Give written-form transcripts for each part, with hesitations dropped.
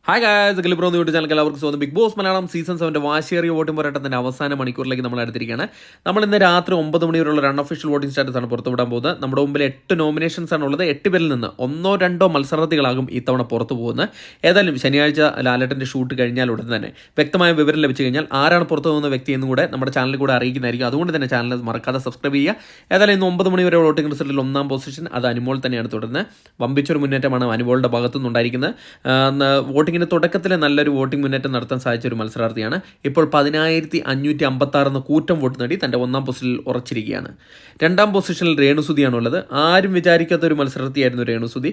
Hi guys, ഗ്ലിബ്രോ എന്ന YouTube channel എല്ലാവർക്കും സ്വാഗതം. ബിഗ് ബോസ് മലയാളം സീസൺ 7 വാശിയേറിയ വോട്ടിംഗ് പോരാട്ടത്തിന്റെ അവസാന മണിക്കൂറിലേക്ക് നമ്മൾ അടുത്തിരിക്കുകയാണ്. നമ്മൾ ഇന്ന് രാത്രി 9 മണി വരെയുള്ള റൺ ഒഫീഷ്യൽ വോട്ടിംഗ് സ്റ്റാറ്റസ് ആണ് പുറത്തുവിടാൻ പോകുന്നത്. നമ്മുടെ മുമ്പിൽ 8 നോമിനേഷൻസ് ആണ് ഉള്ളത്. 8 പേരിൽ നിന്ന് 1-2 മത്സരാർത്ഥികളാകും ഇത്തവണ പുറത്തു പോകുന്നത്. ഏതായാലും ശനിയാഴ്ച ലാലേട്ടൻ്റെ ഷൂട്ട് കഴിഞ്ഞാൽ ഉടൻ തന്നെ വ്യക്തമായ വിവരം ലഭിച്ചു കഴിഞ്ഞാൽ ആരാണ് പുറത്തു പോകുന്ന വ്യക്തി എന്നും കൂടെ നമ്മുടെ ചാനലിൽ കൂടെ അറിയിക്കുന്നതായിരിക്കും. അതുകൊണ്ട് തന്നെ ചാനൽ മറക്കാതെ സബ്സ്ക്രൈബ് ചെയ്യുക. ഏതായാലും ഇന്ന് 9 മണി വരെ വോട്ടിംഗ് റിസൾട്ടിൽ 1-ാം പൊസിഷൻ അത് അനുമോൾ തന്നെയാണ് തുടരുന്നത്. വമ്പിച്ചൊരു മുന്നേറ്റമാണ് അനുമോളുടെ ഭാഗത്തുനിന്നുണ്ടായിരിക്കുന്നത്. വോട്ടിങ്ങിൻ്റെ തുടക്കത്തിൽ നല്ലൊരു വോട്ടിംഗ് മുന്നേറ്റം നടത്താൻ സാധിച്ച ഒരു മത്സരാർത്ഥിയാണ്. ഇപ്പോൾ 10,556 എന്ന കൂറ്റം വോട്ട് നേടി തൻ്റെ 1-ാം പൊസിഷനിൽ ഉറച്ചിരിക്കുകയാണ്. 2-ാം പൊസിഷനിൽ രേണുസുതിയാണുള്ളത്. ആരും വിചാരിക്കാത്ത ഒരു മത്സരാർത്ഥിയായിരുന്നു രേണുസുതി.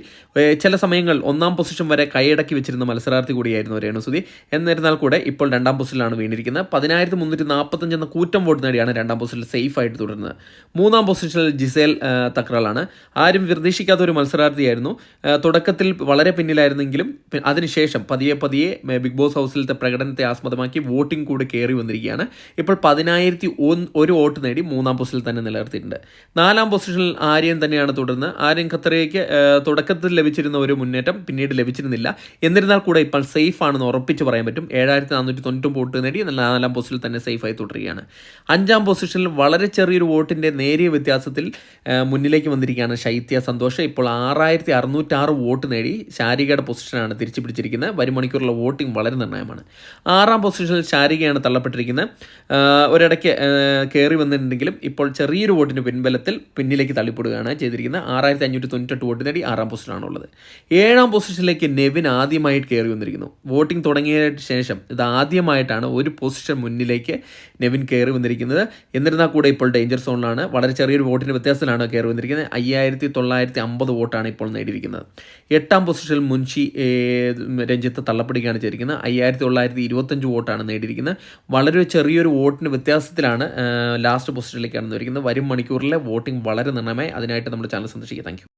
ചില സമയങ്ങൾ 1-ാം പൊസിഷൻ വരെ കൈയടക്കി വെച്ചിരുന്ന മത്സരാർത്ഥി കൂടിയായിരുന്നു രേണുസുതി. എന്നിരുന്നാൽ കൂടെ ഇപ്പോൾ 2-ാം പൊസിഷനിലാണ് വീണിരിക്കുന്നത്. 10,345 എന്ന കൂറ്റം വോട്ട് നേടിയാണ് 2-ാം പൊസിഷനിൽ സേഫ് ആയിട്ട് തുടരുന്നത്. 3-ാം പൊസിഷനിൽ ജിസേൽ തക്രാളാണ്. ആരും പ്രതീക്ഷിക്കാത്ത ഒരു മത്സരാർത്ഥിയായിരുന്നു. തുടക്കത്തിൽ വളരെ പിന്നിലായിരുന്നെങ്കിലും അതിനുശേഷം പതിയെ ബിഗ് ബോസ് ഹൗസിലത്തെ പ്രകടനത്തെ ആസ്പദമാക്കി വോട്ടിംഗ് കൂടി കയറി വന്നിരിക്കുകയാണ്. ഇപ്പോൾ 10,001 വോട്ട് നേടി 3-ാം പൊസിഷനിൽ തന്നെ നിലനിർത്തിയിട്ടുണ്ട്. 4-ാം പൊസിഷനിൽ ആര്യൻ തന്നെയാണ് തുടരുന്നത്. ആര്യൻ ഖത്തറിയയ്ക്ക് തുടക്കത്തിൽ ലഭിച്ചിരുന്ന ഒരു മുന്നേറ്റം പിന്നീട് ലഭിച്ചിരുന്നില്ല. എന്നിരുന്നാൽ കൂടെ ഇപ്പോൾ സേഫ് ആണെന്ന് ഉറപ്പിച്ച് പറയാൻ പറ്റും. 7,490 വോട്ട് നേടി 4-ാം പൊസിഷനിൽ തന്നെ സേഫായി തുടരുകയാണ്. 5-ാം പൊസിഷനിൽ വളരെ ചെറിയൊരു വോട്ടിൻ്റെ നേരിയ വ്യത്യാസത്തിൽ മുന്നിലേക്ക് വന്നിരിക്കുകയാണ് ശൈത്യ സന്തോഷ്. ഇപ്പോൾ 6,606 വോട്ട് നേടി ശാരികയുടെ പൊസിഷനാണ് തിരിച്ചു പിടിച്ചിരിക്കുന്നത്. വരും മണിക്കൂറുള്ള വോട്ടിംഗ് വളരെ നിർണായകമാണ്. 6-ാം പൊസിഷനിൽ ശാരികയാണ് തള്ളപ്പെട്ടിരിക്കുന്നത്. ഒരിടയ്ക്ക് കയറി വന്നിട്ടുണ്ടെങ്കിലും ഇപ്പോൾ ചെറിയൊരു വോട്ടിന് പിൻബലത്തിൽ പിന്നിലേക്ക് തള്ളിപ്പെടുകയാണ് ചെയ്തിരിക്കുന്നത്. 6,598 വോട്ട് നേടി 6-ാം പൊസിഷനാണുള്ളത്. 7-ാം പൊസിഷനിലേക്ക് നെവിൻ ആദ്യമായിട്ട് കയറി വന്നിരിക്കുന്നു. വോട്ടിംഗ് തുടങ്ങിയ ശേഷം ഇത് ആദ്യമായിട്ടാണ് ഒരു പൊസിഷൻ മുന്നിലേക്ക് നെവിൻ കയറി വന്നിരിക്കുന്നത്. എന്നിരുന്നാൽ കൂടെ ഇപ്പോൾ ഡേഞ്ചർ സോണിലാണ്. വളരെ ചെറിയൊരു വോട്ടിൻ്റെ വ്യത്യാസത്തിലാണ് കയറി വന്നിരിക്കുന്നത്. 5,950 വോട്ടാണ് ഇപ്പോൾ നേടിയിരിക്കുന്നത്. 8-ാം പൊസിഷനിൽ മുൻഷി രഞ്ജിത്ത് തള്ളപ്പെടുകയാണ് ചെയ്തിരിക്കുന്നത്. 5,925 വോട്ടാണ് നേടിയിരിക്കുന്നത്. വളരെ ചെറിയൊരു വോട്ടിന് വ്യത്യാസത്തിലാണ് ലാസ്റ്റ് പൊസിഷനിലേക്കാണ് വന്നിരിക്കുന്നത്. വരും മണിക്കൂറിലെ വോട്ടിംഗ് വളരെ നിർണയമായി. അതിനായിട്ട് നമ്മുടെ ചാനൽ സന്ദർശിക്കുക. Thank you.